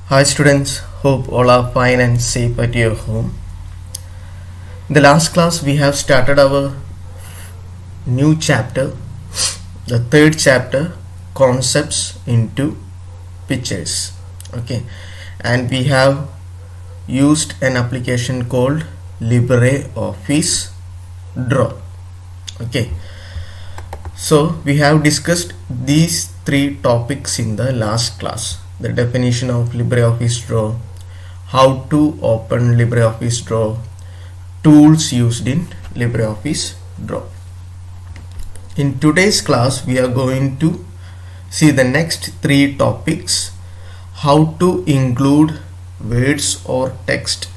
Hi students, hope all are fine and safe at your home. In the last class we have started our new chapter, the third chapter, concepts into pictures. Okay, and we have used an application called LibreOffice Draw. Okay, so we have discussed these three topics in the last class: the definition of LibreOffice Draw, how to open LibreOffice Draw, tools used in LibreOffice Draw. In today's class we are going to see the next three topics: how to include words or text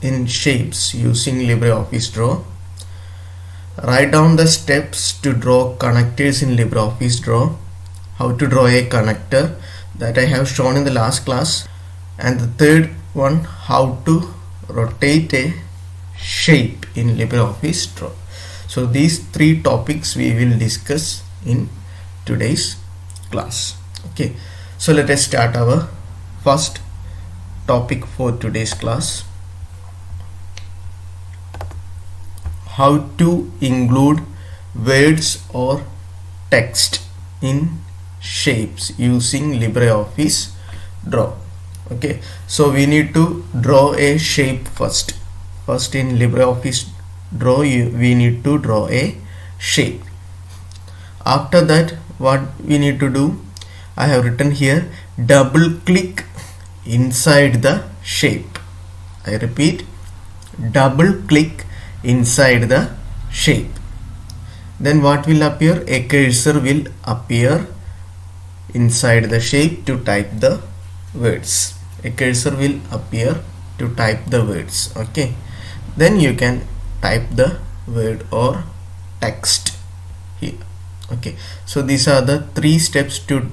in shapes using LibreOffice Draw, write down the steps to draw connectors in LibreOffice Draw, how to draw a connector that I have shown in the last class, and the third one, how to rotate a shape in LibreOffice Draw. So these three topics we will discuss in today's class. Okay, so let us start our first topic for today's class: how to include words or text in shapes using LibreOffice Draw. Okay, so we need to draw a shape first. In LibreOffice Draw we need to draw a shape. After that, what we need to do, I have written here, double click inside the shape. I repeat, double click inside the shape. Then what will appear? A cursor will appear inside the shape to type the words. A cursor will appear to type the words. Okay, then you can type the word or text here. Okay, so these are the three steps to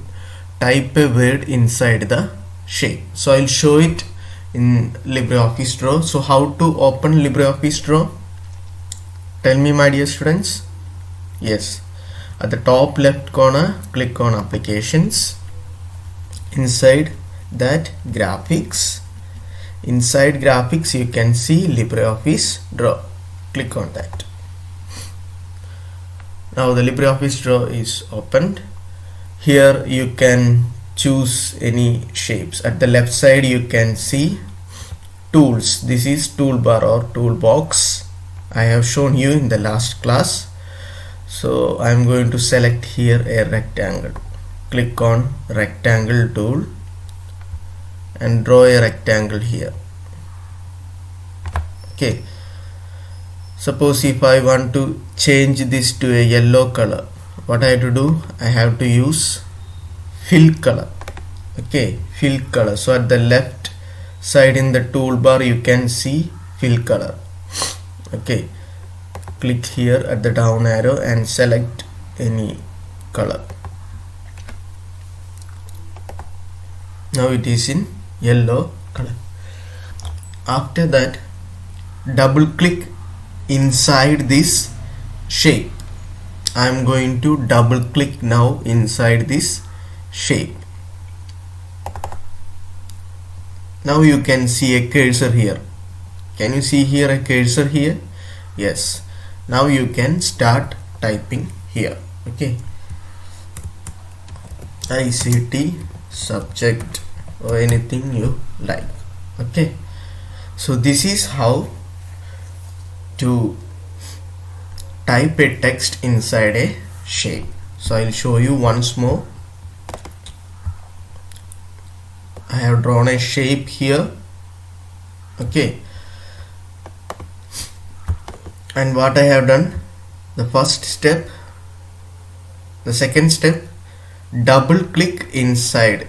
type a word inside the shape. So I'll show it in LibreOffice Draw. So how to open LibreOffice Draw? Tell me, my dear students. Yes, at the top left corner click on applications, inside that graphics. Inside graphics you can see LibreOffice Draw. Click on that. Now the LibreOffice Draw is opened. Here you can choose any shapes. At the left side you can see tools. This is toolbar or toolbox. I have shown you in the last class. So I am going to select here a rectangle. Click on rectangle tool and draw a rectangle here. Okay, suppose if I want to change this to a yellow color, what I have to do? I have to use fill color. Okay, fill color. So at the left side in the toolbar you can see fill color. Okay, click here at the down arrow and select any color. Now it is in yellow color. After that, double click inside this shape. I am going to double click now inside this shape. Now you can see a cursor here. Can you see here a cursor here? Yes. Now you can start typing here. Okay, ICT subject or anything you like. Okay, so this is how to type a text inside a shape. So I'll show you once more. I have drawn a shape here. Okay, and what I have done, the first step, the second step, double click inside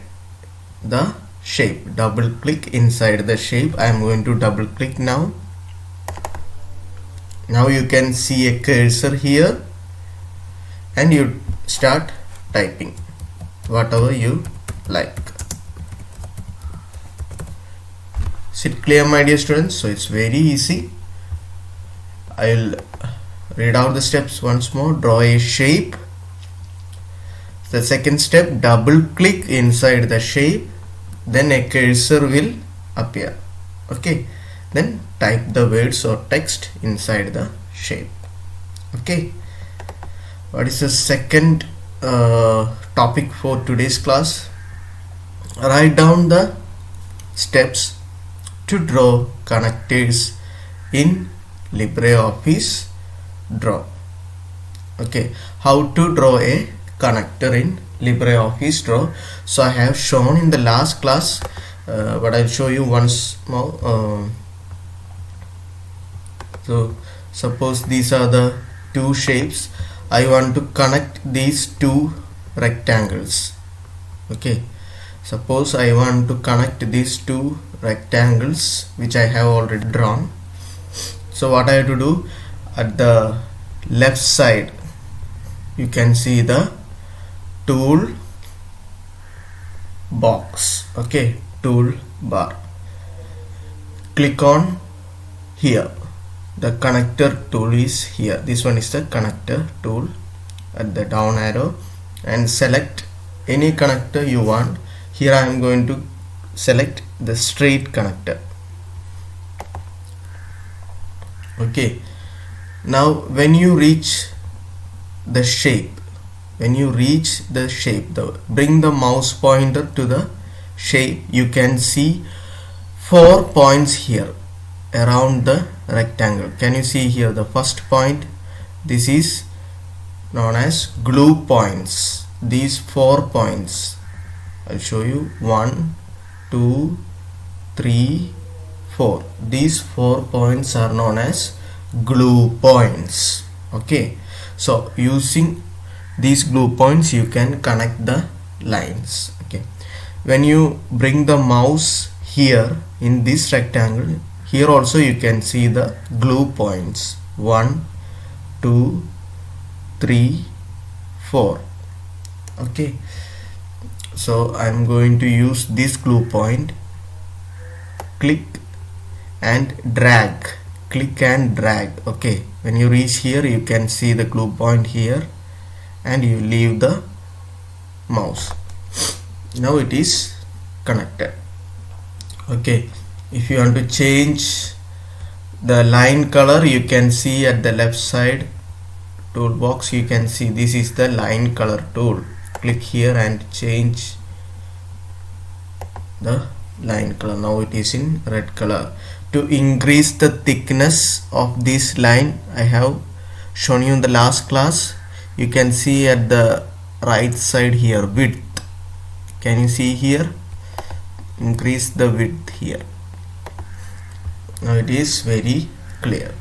the shape. Double click inside the shape. I am going to double click now. Now you can see a cursor here and you start typing whatever you like. Is it clear, my dear students? So it's very easy. I'll read out the steps once more. Draw a shape. The second step, double click inside the shape. then a cursor will appear. Okay, then type the words or text inside the shape. Okay, what is the second topic for today's class? Write down the steps to draw connectors in LibreOffice Draw. Okay, how to draw a connector in LibreOffice Draw. So I have shown in the last class, but I'll show you once more. So suppose these are the two shapes. I want to connect these two rectangles. Okay, suppose I want to connect these two rectangles which I have already drawn. So what I have to do, at the left side you can see the tool box. Okay, tool bar. Click on here. The connector tool is here. This one is the connector tool at the down arrow, and select any connector you want. Here I am going to select the straight connector. Okay, now when you reach the shape, bring the mouse pointer to the shape. You can see 4 points here around the rectangle. Can you see here the first point? This is known as glue points. These 4 points, I'll show you, 1 2 3 4. These 4 points are known as glue points. Okay, so using these glue points you can connect the lines. Okay, when you bring the mouse here in this rectangle, here also you can see the glue points, 1 2 3 4. Okay, so I am going to use this glue point. Click and drag, click and drag. Okay, when you reach here you can see the glue point here, and you leave the mouse. Now it is connected. Okay, if you want to change the line color, you can see at the left side toolbox, you can see this is the line color tool. Click here and change the line color. Now it is in red color. To increase the thickness of this line, I have shown you in the last class. You can see at the right side here, width. Can you see here? Increase the width here. Now it is very clear.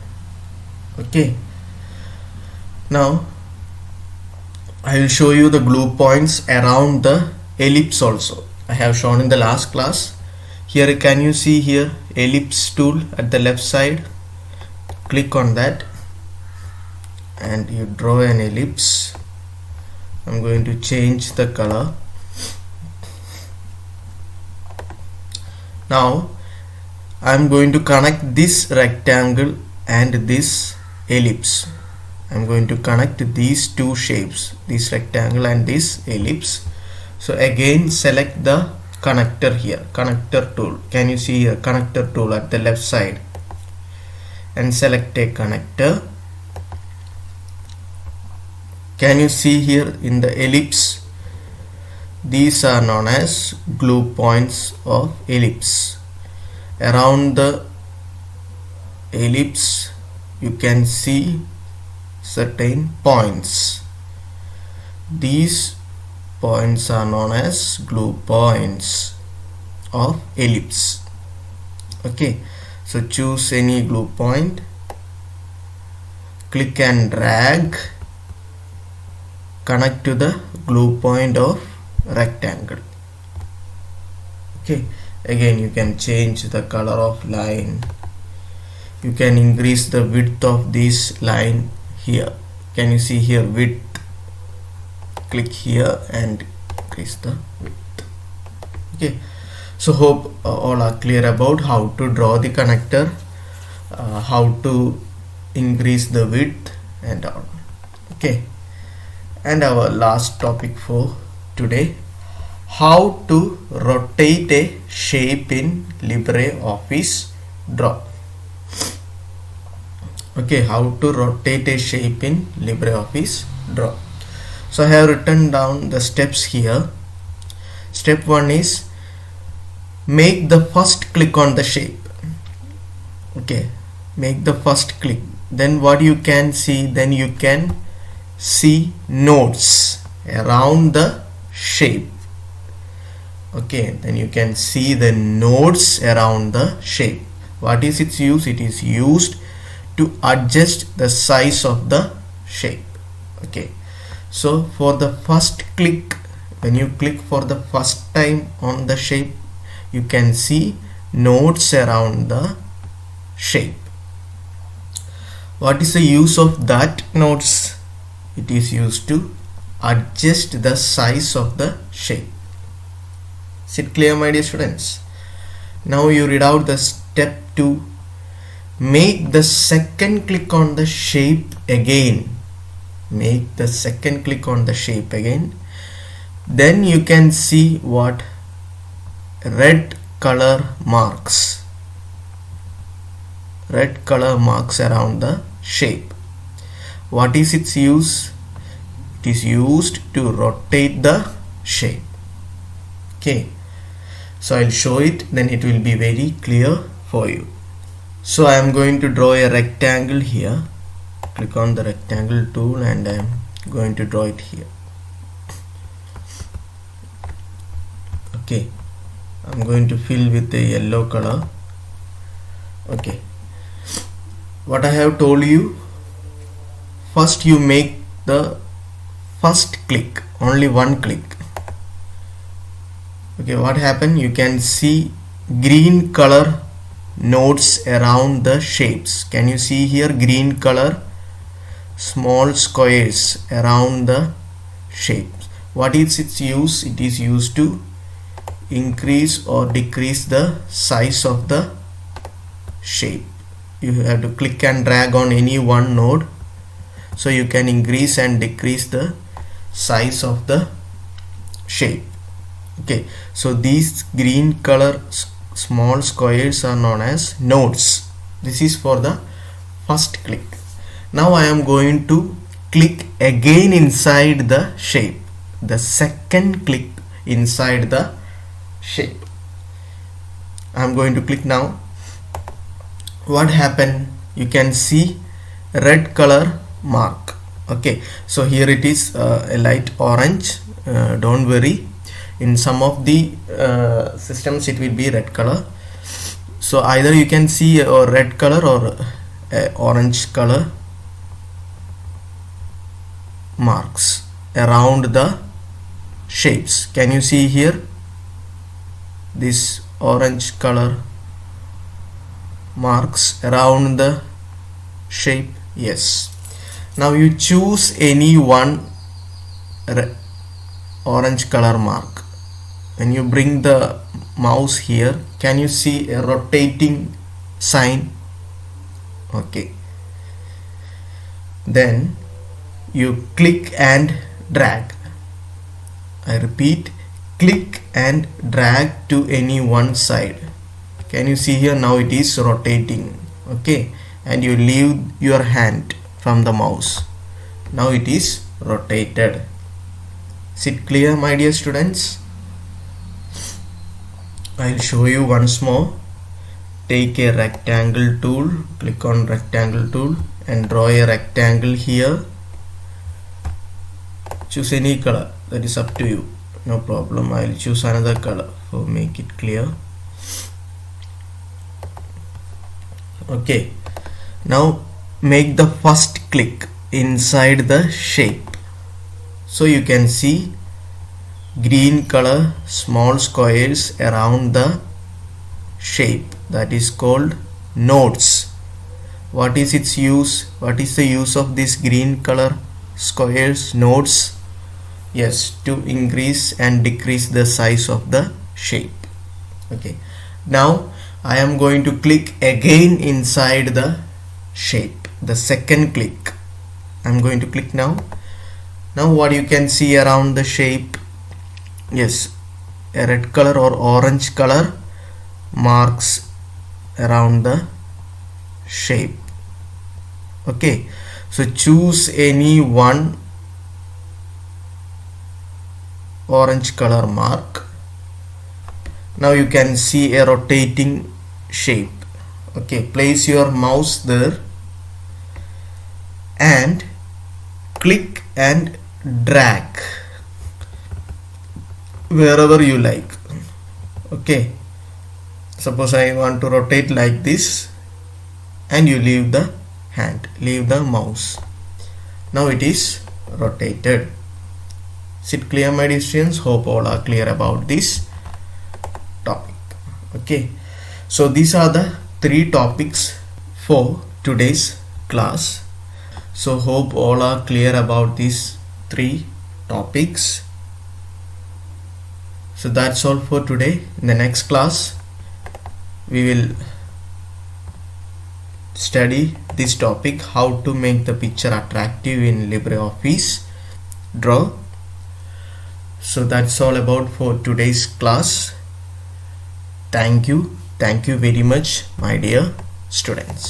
Okay, now I will show you the glue points around the ellipse also. I have shown in the last class. Here can you see here ellipse tool at the left side? Click on that and you draw an ellipse. I'm going to change the color. Now I'm going to connect this rectangle and this ellipse. I'm going to connect these two shapes, this rectangle and this ellipse. So again select the connector here, connector tool. Can you see here connector tool at the left side, and select a connector. Can you see here in the ellipse, these are known as glue points of ellipse. Around the ellipse you can see certain points. These points are known as glue points of ellipse. Okay, so choose any glue point, click and drag, connect to the glue point of rectangle. Okay, again you can change the color of line. You can increase the width of this line here. Can you see here width? Click here and increase the width. Okay, so hope all are clear about how to draw the connector, how to increase the width and all. Okay, and our last topic for today, how to rotate a shape in LibreOffice Draw. Okay, how to rotate a shape in LibreOffice Draw. So I have written down the steps here. Step 1 is make the first click on the shape. Okay, make the first click. Then what you can see, then you can see nodes around the shape. Okay, then you can see the nodes around the shape. What is its use? It is used to adjust the size of the shape. Okay, so for the first click, when you click for the first time on the shape, you can see nodes around the shape. What is the use of that nodes? It is used to adjust the size of the shape. Is it clear, my dear students? Now you read out the step 2. Make the second click on the shape again. Make the second click on the shape again. Then you can see what? Red color marks. Red color marks around the shape. What is its use? It is used to rotate the shape. Okay, so I'll show it, then it will be very clear for you. So I am going to draw a rectangle here. Click on the rectangle tool and I am going to draw it here. Okay, I'm going to fill with the yellow color. Okay, what I have told you, first you make the first click, only one click. Okay, what happened? You can see green color nodes around the shapes. Can you see here green color small squares around the shapes? What is its use? It is used to increase or decrease the size of the shape. You have to click and drag on any one node, so you can increase and decrease the size of the shape. Okay, so these green color small squares are known as nodes. This is for the first click. Now I am going to click again inside the shape. The second click inside the shape. I am going to click now. What happened? You can see red color mark. Okay, so here it is a light orange. Don't worry, in some of the systems it will be red color. So either you can see a red color or orange color marks around the shapes. Can you see here this orange color marks around the shape? Yes. Now you choose any one orange color mark. When you bring the mouse here, can you see a rotating sign? Okay, then you click and drag. I repeat, click and drag to any one side. Can you see here? Now it is rotating. Okay, and you leave your hand from the mouse. Now it is rotated. Is it clear, my dear students? I'll show you once more. Take a rectangle tool, click on rectangle tool and draw a rectangle here. Choose any color, that is up to you, no problem. I'll choose another color for make it clear. Okay, now make the first click inside the shape. So you can see green color small squares around the shape, that is called nodes. What is its use? What is the use of this green color squares nodes? Yes, to increase and decrease the size of the shape. Okay, now I am going to click again inside the shape. The second click I am going to click now. Now what you can see around the shape? Yes, a red color or orange color marks around the shape. Okay, so choose any one orange color mark. Now you can see a rotating shape. Okay, place your mouse there and click and drag wherever you like. Okay, suppose I want to rotate like this, and you leave the mouse. Now it is rotated. Is it clear, my dear students? Hope all are clear about this topic. Okay, so these are the 3 topics for today's class. So hope all are clear about these 3 topics. So that's all for today. In the next class we will study this topic, how to make the picture attractive in LibreOffice Draw. So that's all about for today's class. Thank you very much, my dear students.